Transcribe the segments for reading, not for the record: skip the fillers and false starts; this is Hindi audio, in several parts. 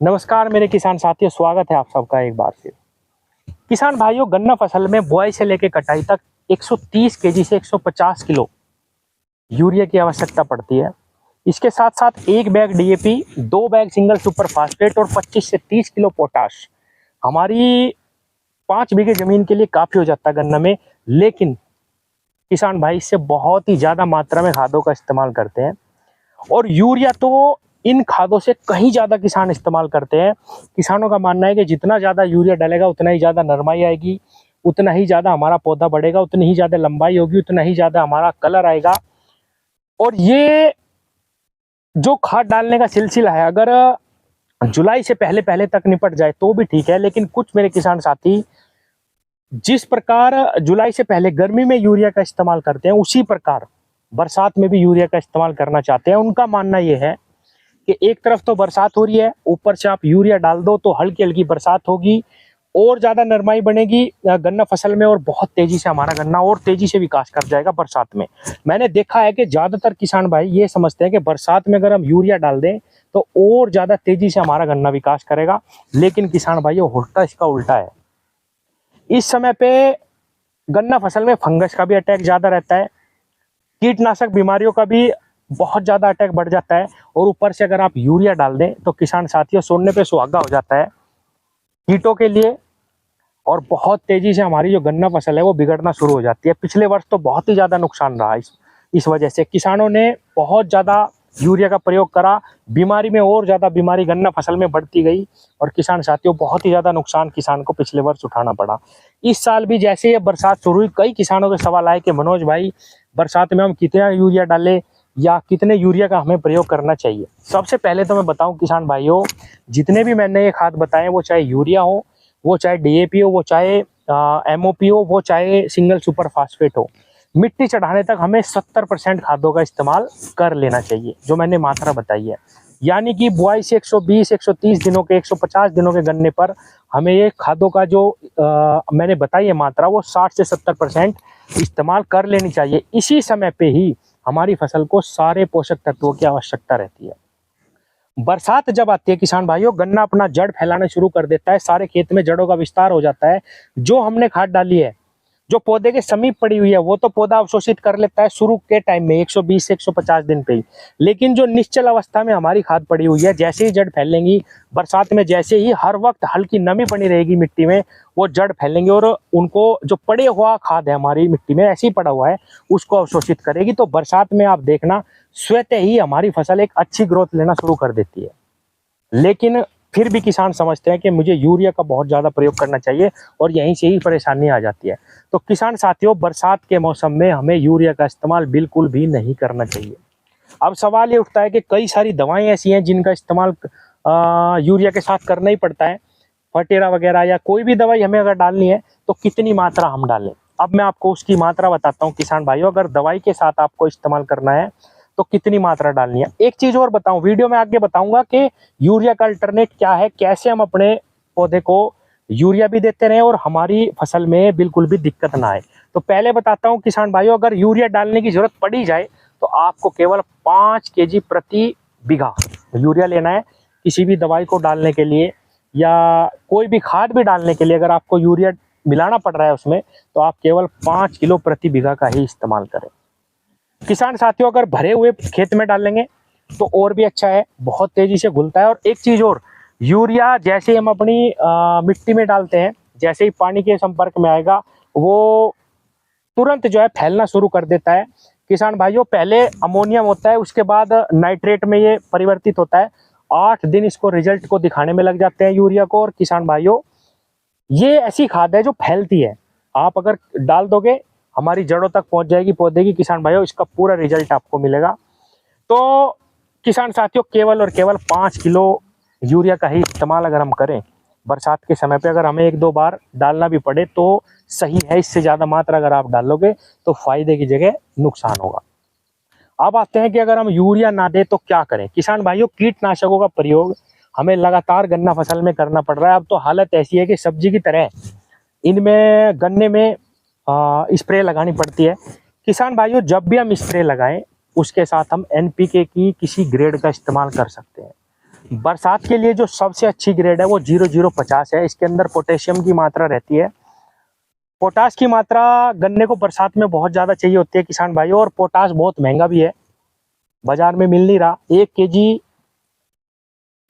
नमस्कार मेरे किसान साथियों, स्वागत है आप सबका एक बार फिर। किसान भाइयों, गन्ना फसल में बुआई से लेकर कटाई तक 130 केजी से 150 किलो यूरिया की आवश्यकता पड़ती है। इसके साथ साथ एक bag DAP, 2 bag single super phosphate और 25 से 30 किलो पोटाश हमारी 5 बीघे जमीन के लिए काफी हो जाता है गन्ना में। लेकिन किसान भाई इससे बहुत ही ज्यादा मात्रा में खादों का इस्तेमाल करते हैं और यूरिया तो इन खादों से कहीं ज्यादा किसान इस्तेमाल करते हैं। किसानों का मानना है कि जितना ज्यादा यूरिया डलेगा उतना ही ज्यादा नरमाई आएगी, उतना ही ज्यादा हमारा पौधा बढ़ेगा, उतनी ही ज्यादा लंबाई होगी, उतना ही ज्यादा हमारा कलर आएगा। और ये जो खाद डालने का सिलसिला है, अगर जुलाई से पहले पहले तक निपट जाए तो भी ठीक है। लेकिन कुछ मेरे किसान साथी जिस प्रकार जुलाई से पहले गर्मी में यूरिया का इस्तेमाल करते हैं, उसी प्रकार बरसात में भी यूरिया का इस्तेमाल करना चाहते हैं। उनका मानना यह है कि एक तरफ तो बरसात हो रही है, ऊपर से आप यूरिया डाल दो तो हल्की हल्की बरसात होगी और ज्यादा नरमाई बनेगी गन्ना फसल में और बहुत तेजी से हमारा गन्ना और तेजी से विकास कर जाएगा बरसात में। मैंने देखा है कि ज्यादातर किसान भाई ये समझते हैं कि बरसात में अगर हम यूरिया डाल दें तो और ज्यादा तेजी से हमारा गन्ना विकास करेगा। लेकिन किसान भाइयों, होता इसका उल्टा है। इस समय पे गन्ना फसल में फंगस का भी अटैक ज्यादा रहता है, कीटनाशक बीमारियों का भी बहुत ज्यादा अटैक बढ़ जाता है और ऊपर से अगर आप यूरिया डाल दें तो किसान साथियों सोने पे सुहागा हो जाता है कीटों के लिए और बहुत तेजी से हमारी जो गन्ना फसल है वो बिगड़ना शुरू हो जाती है। पिछले वर्ष तो बहुत ही ज्यादा नुकसान रहा इस वजह से किसानों ने बहुत ज्यादा यूरिया का प्रयोग करा, बीमारी में और ज्यादा बीमारी गन्ना फसल में बढ़ती गई और किसान साथियों बहुत ही ज्यादा नुकसान किसान को पिछले वर्ष उठाना पड़ा। इस साल भी जैसे ये बरसात शुरू हुई, कई किसानों के सवाल आए कि मनोज भाई बरसात में हम कितना यूरिया डालें या कितने यूरिया का हमें प्रयोग करना चाहिए। सबसे पहले तो मैं बताऊं किसान भाइयों, जितने भी मैंने ये खाद बताए, वो चाहे यूरिया हो, वो चाहे डीएपी हो, वो चाहे एमओपी हो, वो चाहे सिंगल सुपर फास्फेट हो, मिट्टी चढ़ाने तक हमें 70% खादों का इस्तेमाल कर लेना चाहिए जो मैंने मात्रा बताई है। यानी कि बुआई से 120 130 दिनों के 150 दिनों के गन्ने पर हमें ये खादों का जो मैंने बताई है मात्रा, वो 60 से 70% इस्तेमाल कर लेनी चाहिए। इसी समय पे ही हमारी फसल को सारे पोषक तत्वों की आवश्यकता रहती है। बरसात जब आती है किसान भाइयों, गन्ना अपना जड़ फैलाना शुरू कर देता है, सारे खेत में जड़ों का विस्तार हो जाता है। जो हमने खाद डाली है, जो पौधे के समीप पड़ी हुई है, वो तो पौधा अवशोषित कर लेता है शुरू के टाइम में 120 से 150 दिन पे ही। लेकिन जो निश्चल अवस्था में हमारी खाद पड़ी हुई है, जैसे ही जड़ फैलेंगी, बरसात में जैसे ही हर वक्त हल्की नमी बनी रहेगी मिट्टी में, वो जड़ फैलेंगे और उनको जो पड़े हुआ खाद है हमारी मिट्टी में ऐसे ही पड़ा हुआ है उसको अवशोषित करेगी। तो बरसात में आप देखना स्वतः ही हमारी फसल एक अच्छी ग्रोथ लेना शुरू कर देती है। लेकिन फिर भी किसान समझते हैं कि मुझे यूरिया का बहुत ज़्यादा प्रयोग करना चाहिए और यहीं से ही परेशानी आ जाती है। तो किसान साथियों, बरसात के मौसम में हमें यूरिया का इस्तेमाल बिल्कुल भी नहीं करना चाहिए। अब सवाल ये उठता है कि कई सारी दवाएं ऐसी हैं जिनका इस्तेमाल यूरिया के साथ करना ही पड़ता है, फटेरा वगैरह या कोई भी दवाई हमें अगर डालनी है तो कितनी मात्रा हम डालें। अब मैं आपको उसकी मात्रा बताता हूँ किसान भाइयों, अगर दवाई के साथ आपको इस्तेमाल करना है तो कितनी मात्रा डालनी है। एक चीज और बताऊं, वीडियो में आगे बताऊंगा कि यूरिया का अल्टरनेट क्या है, कैसे हम अपने पौधे को यूरिया भी देते रहे और हमारी फसल में बिल्कुल भी दिक्कत ना आए। तो पहले बताता हूं किसान भाइयों, अगर यूरिया डालने की जरूरत पड़ी जाए तो आपको केवल 5 केजी प्रति बीघा यूरिया लेना है। किसी भी दवाई को डालने के लिए या कोई भी खाद भी डालने के लिए अगर आपको यूरिया मिलाना पड़ रहा है उसमें, तो आप केवल 5 किलो प्रति बीघा का ही इस्तेमाल करें। किसान साथियों, अगर भरे हुए खेत में डालेंगे तो और भी अच्छा है, बहुत तेजी से घुलता है। और एक चीज और, यूरिया जैसे हम अपनी मिट्टी में डालते हैं, जैसे ही पानी के संपर्क में आएगा वो तुरंत जो है फैलना शुरू कर देता है। किसान भाइयों, पहले अमोनियम होता है, उसके बाद नाइट्रेट में ये परिवर्तित होता है। 8 दिन इसको रिजल्ट को दिखाने में लग जाते हैं यूरिया को। और किसान भाइयों, ये ऐसी खाद है जो फैलती है, आप अगर डाल दोगे हमारी जड़ों तक पहुंच जाएगी पौधे की। किसान भाइयों, इसका पूरा रिजल्ट आपको मिलेगा। तो किसान साथियों, केवल और केवल 5 किलो यूरिया का ही इस्तेमाल अगर हम करें बरसात के समय पे, अगर हमें 1-2 बार डालना भी पड़े तो सही है। इससे ज्यादा मात्रा अगर आप डालोगे तो फायदे की जगह नुकसान होगा। अब आते हैं कि अगर हम यूरिया ना दे तो क्या करें। किसान भाइयों, कीटनाशकों का प्रयोग हमें लगातार गन्ना फसल में करना पड़ रहा है। अब तो हालत ऐसी है कि सब्जी की तरह इनमें गन्ने में स्प्रे लगानी पड़ती है। किसान भाइयों, जब भी हम स्प्रे लगाएं उसके साथ हम एनपीके की किसी ग्रेड का इस्तेमाल कर सकते हैं। बरसात के लिए जो सबसे अच्छी ग्रेड है वो 0050 है। इसके अंदर पोटेशियम की मात्रा रहती है। पोटाश की मात्रा गन्ने को बरसात में बहुत ज़्यादा चाहिए होती है किसान भाइयों, और पोटाश बहुत महंगा भी है, बाजार में मिल नहीं रहा। 1 केजी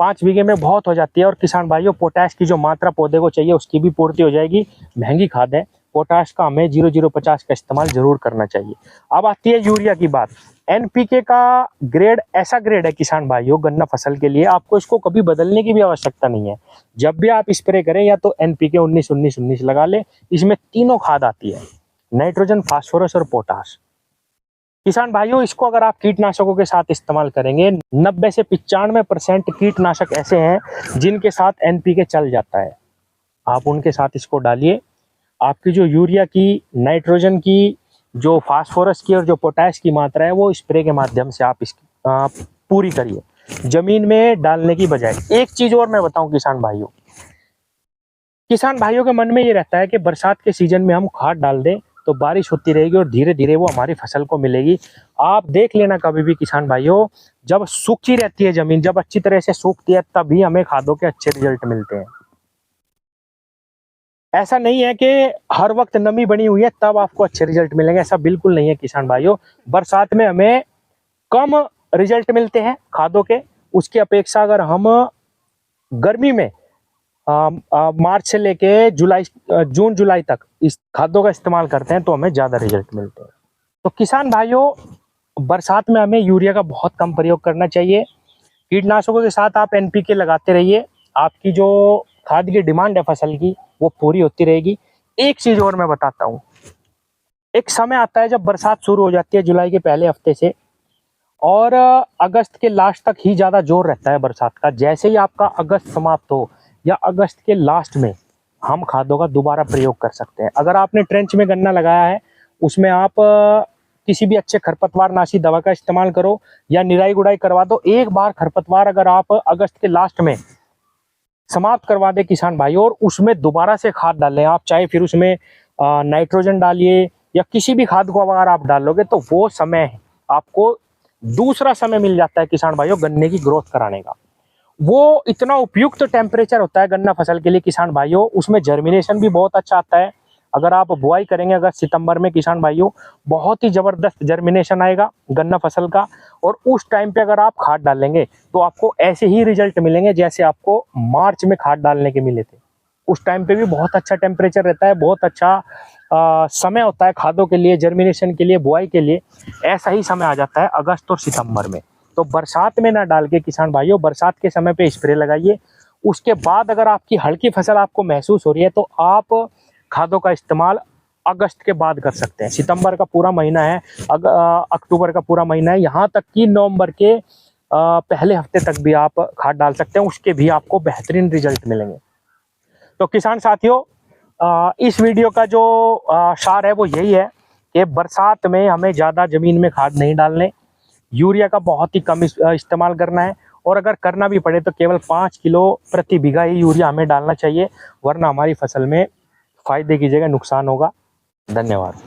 5 बीघे में बहुत हो जाती है। और किसान भाइयों, पोटाश की जो मात्रा पौधे को चाहिए उसकी भी पूर्ति हो जाएगी। महंगी खाद है, पोटाश का हमें 0050 का इस्तेमाल जरूर करना चाहिए। अब आती है यूरिया की बात। एनपीके का ग्रेड ऐसा ग्रेड है किसान भाइयों गन्ना फसल के लिए, आपको इसको कभी बदलने की भी आवश्यकता नहीं है। जब भी आप स्प्रे करें या तो एनपीके 19-19-19 लगा ले। इसमें तीनों खाद आती है, नाइट्रोजन, फास्फोरस और पोटाश। किसान भाइयों, इसको अगर आप कीटनाशकों के साथ इस्तेमाल करेंगे, 90 से 95% कीटनाशक ऐसे हैं जिनके साथ एनपीके चल जाता है, आप उनके साथ इसको डालिए। आपकी जो यूरिया की, नाइट्रोजन की, जो फास्फोरस की और जो पोटाश की मात्रा है वो स्प्रे के माध्यम से आप इसकी पूरी करिए, जमीन में डालने की बजाय। एक चीज और मैं बताऊं किसान भाइयों के मन में ये रहता है कि बरसात के सीजन में हम खाद डाल दें तो बारिश होती रहेगी और धीरे धीरे वो हमारी फसल को मिलेगी। आप देख लेना कभी भी किसान भाइयों, जब सूखी रहती है जमीन, जब अच्छी तरह से सूखती है, तभी हमें खादों के अच्छे रिजल्ट मिलते हैं। ऐसा नहीं है कि हर वक्त नमी बनी हुई है तब आपको अच्छे रिजल्ट मिलेंगे, ऐसा बिल्कुल नहीं है किसान भाइयों। बरसात में हमें कम रिजल्ट मिलते हैं खादों के, उसकी अपेक्षा अगर हम गर्मी में मार्च से लेके जून जुलाई तक इस खादों का इस्तेमाल करते हैं तो हमें ज़्यादा रिजल्ट मिलते हैं। तो किसान भाइयों, बरसात में हमें यूरिया का बहुत कम प्रयोग करना चाहिए। कीटनाशकों के साथ आप एनपीके लगाते रहिए, आपकी जो खाद की डिमांड है फसल की वो पूरी होती रहेगी। एक चीज और मैं बताता हूँ, एक समय आता है जब बरसात शुरू हो जाती है जुलाई के पहले हफ्ते से, और अगस्त के लास्ट तक ही ज़्यादा जोर रहता है बरसात का। जैसे ही आपका अगस्त समाप्त हो या अगस्त के लास्ट में हम खादों का दोबारा प्रयोग कर सकते हैं। अगर आपने ट्रेंच में गन्ना लगाया है, उसमें आप किसी भी अच्छे खरपतवार नाशी दवा का इस्तेमाल करो या निराई गुड़ाई करवा दो। एक बार खरपतवार अगर आप अगस्त के लास्ट में समाप्त करवा दे किसान भाई, और उसमें दोबारा से खाद डालें आप, चाहे फिर उसमें नाइट्रोजन डालिए या किसी भी खाद को अगर आप डालोगे तो वो समय आपको दूसरा समय मिल जाता है किसान भाइयों गन्ने की ग्रोथ कराने का। वो इतना उपयुक्त टेम्परेचर होता है गन्ना फसल के लिए किसान भाइयों, उसमें जर्मिनेशन भी बहुत अच्छा आता है। अगर आप बुआई करेंगे अगस्त सितंबर में किसान भाइयों, बहुत ही जबरदस्त जर्मिनेशन आएगा गन्ना फसल का। और उस टाइम पे अगर आप खाद डालेंगे तो आपको ऐसे ही रिजल्ट मिलेंगे जैसे आपको मार्च में खाद डालने के मिले थे। उस टाइम पे भी बहुत अच्छा टेम्परेचर रहता है, बहुत अच्छा समय होता है खादों के लिए, जर्मिनेशन के लिए, बुआई के लिए। ऐसा ही समय आ जाता है अगस्त और सितंबर में। तो बरसात में ना डाल के किसान भाइयों, बरसात के समय पे स्प्रे लगाइए। उसके बाद अगर आपकी हल्की फसल आपको महसूस हो रही है तो आप खादों का इस्तेमाल अगस्त के बाद कर सकते हैं। सितंबर का पूरा महीना है, अक्टूबर का पूरा महीना है, यहाँ तक कि नवंबर के पहले हफ्ते तक भी आप खाद डाल सकते हैं, उसके भी आपको बेहतरीन रिजल्ट मिलेंगे। तो किसान साथियों, इस वीडियो का जो सार है वो यही है कि बरसात में हमें ज़्यादा ज़मीन में खाद नहीं डालने, यूरिया का बहुत ही कम इस्तेमाल करना है, और अगर करना भी पड़े तो केवल 5 किलो प्रति बीघा ही यूरिया हमें डालना चाहिए, वरना हमारी फसल में फायदे की जगह नुकसान होगा। धन्यवाद।